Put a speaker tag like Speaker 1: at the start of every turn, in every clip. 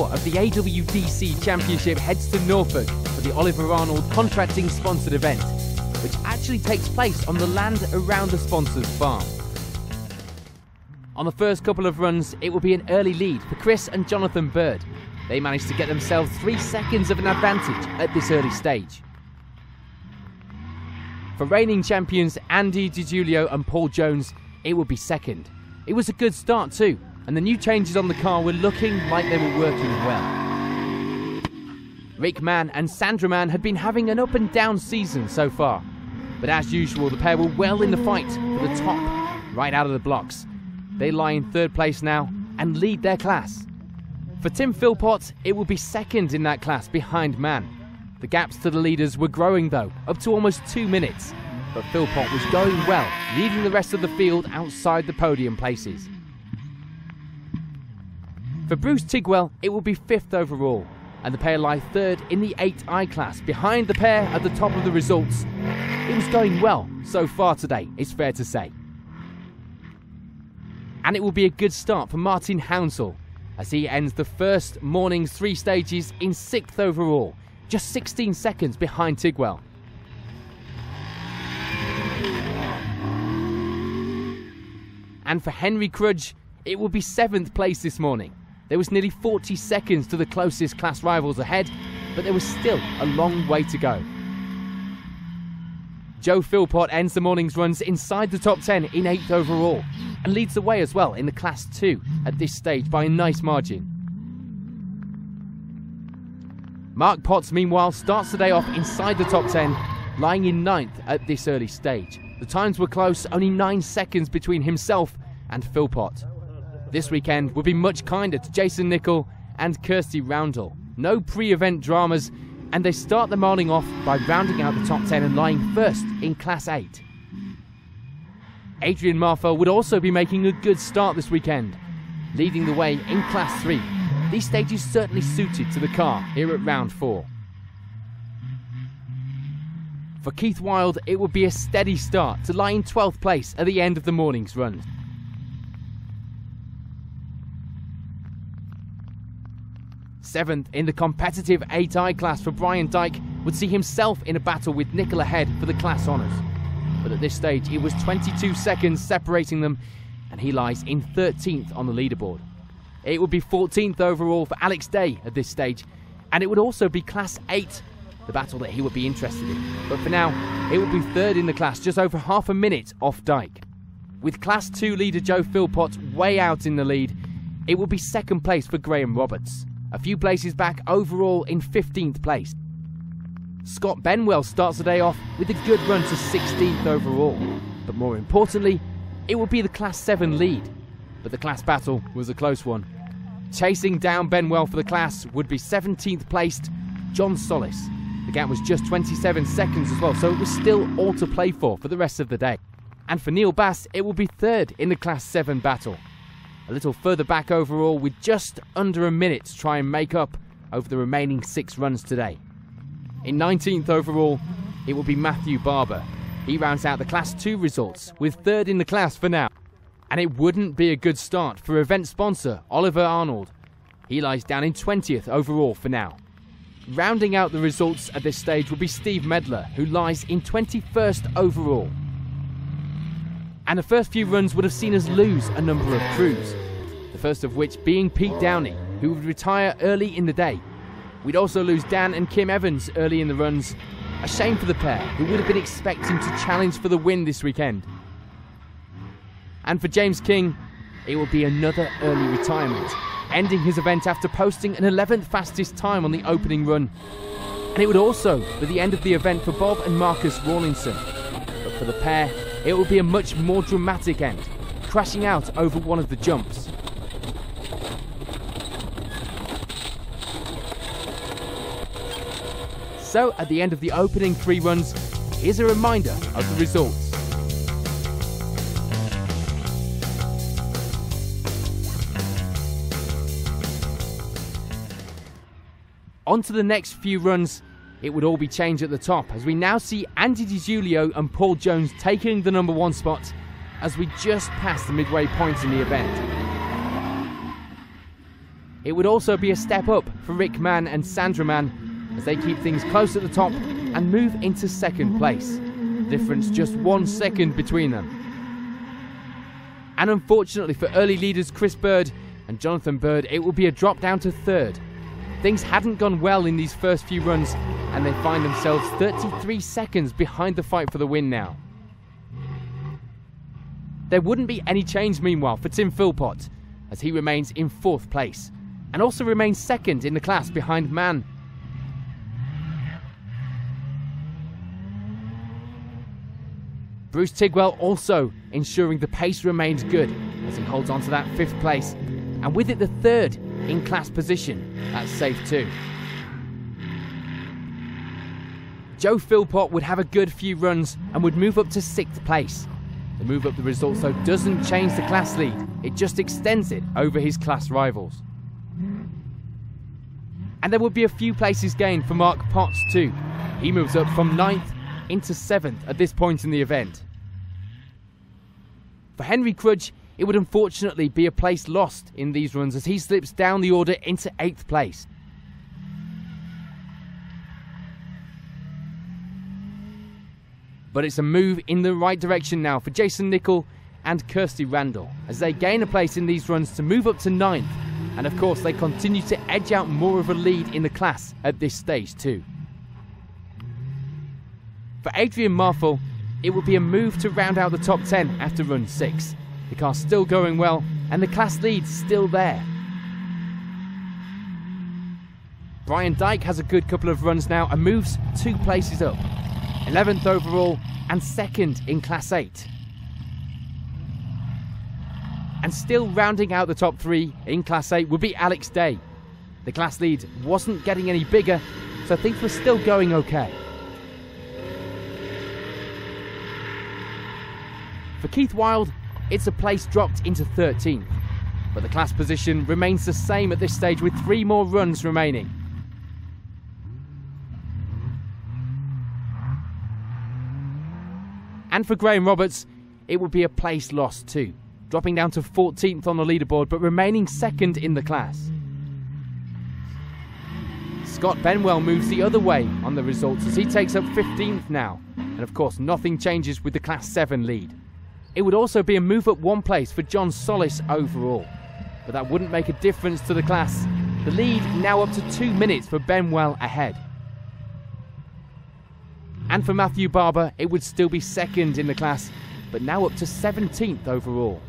Speaker 1: 4 of the AWDC Championship heads to Norfolk for the Oliver Arnold contracting sponsored event, which actually takes place on the land around the sponsor's farm. On the first couple of runs, it will be an early lead for Chris and Jonathan Bird. They managed to get themselves 3 seconds of an advantage at this early stage. For reigning champions Andy DiGiulio and Paul Jones, it will be second. It was a good start too, and the new changes on the car were looking like they were working well. Rick Mann and Sandra Mann had been having an up and down season so far, but as usual the pair were well in the fight for the top, right out of the blocks. They lie in third place now and lead their class. For Tim Philpott, it will be second in that class behind Mann. The gaps to the leaders were growing though, up to almost 2 minutes, but Philpott was going well, leading the rest of the field outside the podium places. For Bruce Tigwell, it will be 5th overall, and the pair lie 3rd in the 8i class, behind the pair at the top of the results. It was going well so far today, it's fair to say. And it will be a good start for Martin Hounsell, as he ends the first morning's 3 stages in 6th overall, just 16 seconds behind Tigwell. And for Henry Krudge, it will be 7th place this morning. There was nearly 40 seconds to the closest class rivals ahead, but there was still a long way to go. Joe Philpott ends the morning's runs inside the top 10 in 8th overall, and leads the way as well in the Class 2 at this stage by a nice margin. Mark Potts, meanwhile, starts the day off inside the top 10, lying in 9th at this early stage. The times were close, only 9 seconds between himself and Philpott. This weekend will be much kinder to Jason Nicol and Kirsty Roundel. No pre-event dramas, and they start the morning off by rounding out the top 10 and lying first in Class 8. Adrian Marfa would also be making a good start this weekend, leading the way in Class 3. These stages certainly suited to the car here at round 4. For Keith Wilde, it would be a steady start to lie in 12th place at the end of the morning's run. Seventh in the competitive 8i class for Brian Dyke would see himself in a battle with Nicol ahead for the class honours. But at this stage it was 22 seconds separating them, and he lies in 13th on the leaderboard. It would be 14th overall for Alex Day at this stage, and it would also be Class 8, the battle that he would be interested in. But for now, it would be 3rd in the class, just over half a minute off Dyke. With Class 2 leader Joe Philpott way out in the lead, it will be 2nd place for Graham Roberts, a few places back overall in 15th place. Scott Benwell starts the day off with a good run to 16th overall, but more importantly, it will be the Class 7 lead. But the class battle was a close one. Chasing down Benwell for the class would be 17th placed John Solis. The gap was just 27 seconds as well, so it was still all to play for the rest of the day. And for Neil Bass, it will be 3rd in the Class 7 battle. A little further back overall with just under a minute to try and make up over the remaining 6 runs today. In 19th overall, it will be Matthew Barber. He rounds out the Class 2 results with 3rd in the class for now. And it wouldn't be a good start for event sponsor Oliver Arnold. He lies down in 20th overall for now. Rounding out the results at this stage will be Steve Medler, who lies in 21st overall. And the first few runs would have seen us lose a number of crews, the first of which being Pete Downey, who would retire early in the day. We'd also lose Dan and Kim Evans early in the runs. A shame for the pair, who would have been expecting to challenge for the win this weekend. And for James King, it will be another early retirement, ending his event after posting an 11th fastest time on the opening run. And it would also be the end of the event for Bob and Marcus Rawlinson. But for the pair, it will be a much more dramatic end, crashing out over one of the jumps. So at the end of the opening 3 runs, here's a reminder of the results. On to the next few runs, it would all be changed at the top, as we now see Andy DiGiulio and Paul Jones taking the number 1 spot as we just pass the midway point in the event. it would also be a step up for Rick Mann and Sandra Mann as they keep things close at the top and move into second place. The difference just 1 second between them. And unfortunately for early leaders Chris Bird and Jonathan Bird, it will be a drop down to third. Things hadn't gone well in these first few runs and they find themselves 33 seconds behind the fight for the win now. There wouldn't be any change meanwhile for Tim Philpott as he remains in 4th place and also remains second in the class behind Mann. Bruce Tigwell also ensuring the pace remains good as he holds on to that 5th place, and with it the 3rd in class position. That's safe too. Joe Philpott would have a good few runs and would move up to 6th place. The move up the results though doesn't change the class lead, it just extends it over his class rivals. And there would be a few places gained for Mark Potts too. He moves up from 9th into 7th at this point in the event. For Henry Crudge, it would unfortunately be a place lost in these runs as he slips down the order into 8th place. But it's a move in the right direction now for Jason Nickel and Kirsty Randall as they gain a place in these runs to move up to 9th, and of course they continue to edge out more of a lead in the class at this stage too. For Adrian Marfel, it will be a move to round out the top 10 after run 6. The car's still going well and the class lead's still there. Brian Dyke has a good couple of runs now and moves 2 places up. 11th overall and 2nd in class 8. And still rounding out the top 3 in class 8 would be Alex Day. The class lead wasn't getting any bigger, so things were still going okay. For Keith Wilde, it's a place dropped into 13th, but the class position remains the same at this stage with 3 more runs remaining. And for Graham Roberts, it would be a place lost too, dropping down to 14th on the leaderboard but remaining 2nd in the class. Scott Benwell moves the other way on the results as he takes up 15th now, and of course nothing changes with the class 7 lead. It would also be a move up 1 place for John Solis overall, but that wouldn't make a difference to the class. The lead now up to 2 minutes for Benwell ahead. And for Matthew Barber, it would still be 2nd in the class, but now up to 17th overall.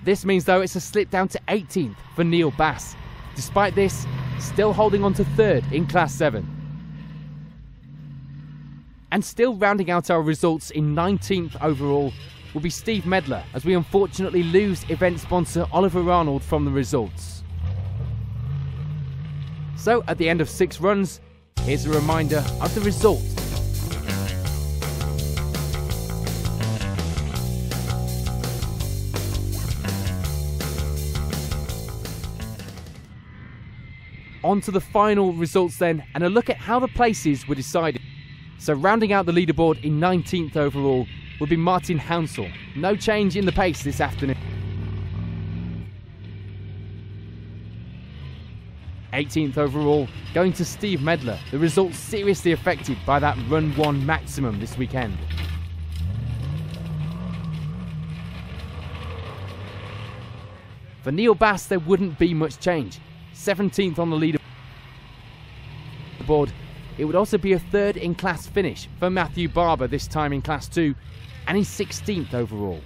Speaker 1: This means though it's a slip down to 18th for Neil Bass. Despite this, still holding on to 3rd in class 7. And still rounding out our results in 19th overall will be Steve Medler as we unfortunately lose event sponsor Oliver Arnold from the results. So at the end of 6 runs, here's a reminder of the result. On to the final results then, and a look at how the places were decided. So rounding out the leaderboard in 19th overall would be Martin Hounsell. No change in the pace this afternoon. 18th overall going to Steve Medler. The result seriously affected by that run 1 maximum this weekend. For Neil Bass there wouldn't be much change. 17th on the leaderboard. It would also be a 3rd in class finish for Matthew Barber, this time in class 2, and he's 16th overall.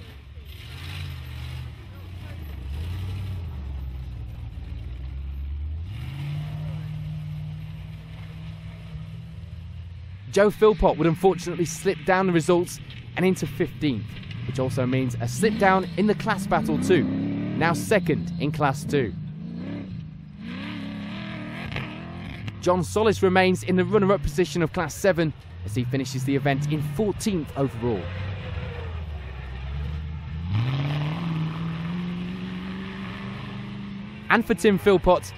Speaker 1: Joe Philpott would unfortunately slip down the results and into 15th, which also means a slip down in the class battle too, now 2nd in class 2. John Solis remains in the runner-up position of class 7 as he finishes the event in 14th overall. And for Tim Philpott,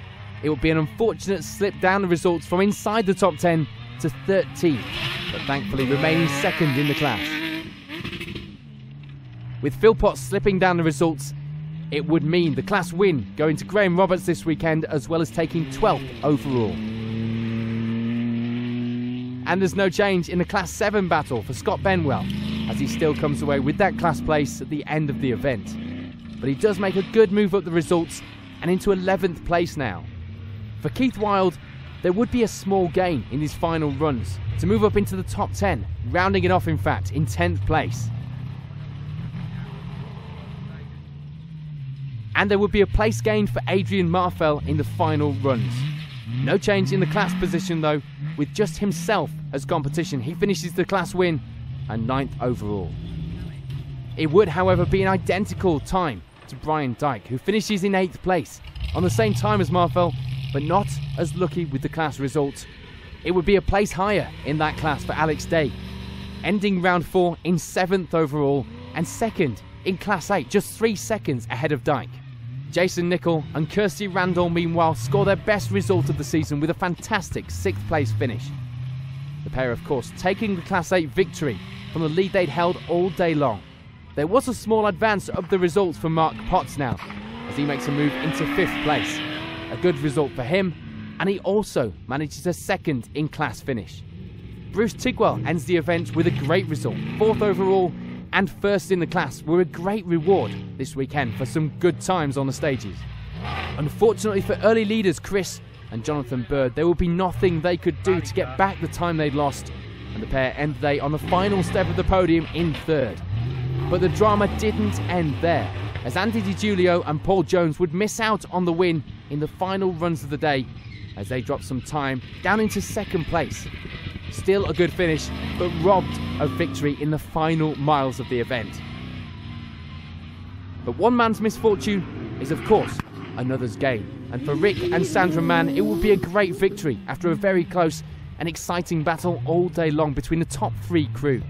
Speaker 1: it would be an unfortunate slip down the results from inside the top 10 to 13th, but thankfully remaining 2nd in the class. With Philpott slipping down the results, it would mean the class win going to Graham Roberts this weekend, as well as taking 12th overall. And there's no change in the Class 7 battle for Scott Benwell, as he still comes away with that class place at the end of the event. But he does make a good move up the results and into 11th place now. For Keith Wild, there would be a small gain in his final runs to move up into the top 10, rounding it off in fact in 10th place. And there would be a place gained for Adrian Marfell in the final runs. No change in the class position though, with just himself as competition. He finishes the class win and 9th overall. It would however be an identical time to Brian Dyke, who finishes in 8th place on the same time as Marfell, but not as lucky with the class result. It would be a place higher in that class for Alex Day, ending round 4 in 7th overall and 2nd in class 8, just 3 seconds ahead of Dyke. Jason Nicol and Kirsty Randall meanwhile score their best result of the season with a fantastic 6th place finish. The pair of course taking the class 8 victory from the lead they'd held all day long. There was a small advance of the results for Mark Potts now, as he makes a move into 5th place. A good result for him, and he also manages a 2nd in class finish. Bruce Tigwell ends the event with a great result. 4th overall and 1st in the class were a great reward this weekend for some good times on the stages. Unfortunately for early leaders Chris and Jonathan Bird, there would be nothing they could do to get back the time they'd lost, and the pair end the day on the final step of the podium in 3rd. But the drama didn't end there, as Andy DiGiulio and Paul Jones would miss out on the win in the final runs of the day, as they dropped some time down into 2nd place. Still a good finish, but robbed of victory in the final miles of the event. But one man's misfortune is of course another's gain, and for Rick and Sandra Mann it would be a great victory after a very close and exciting battle all day long between the top 3 crew.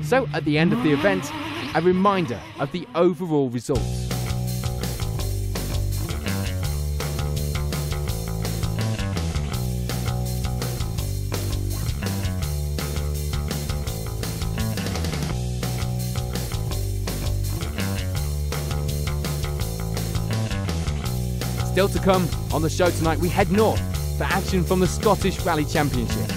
Speaker 1: So at the end of the event, a reminder of the overall results. Still to come on the show tonight, we head north for action from the Scottish Rally Championship.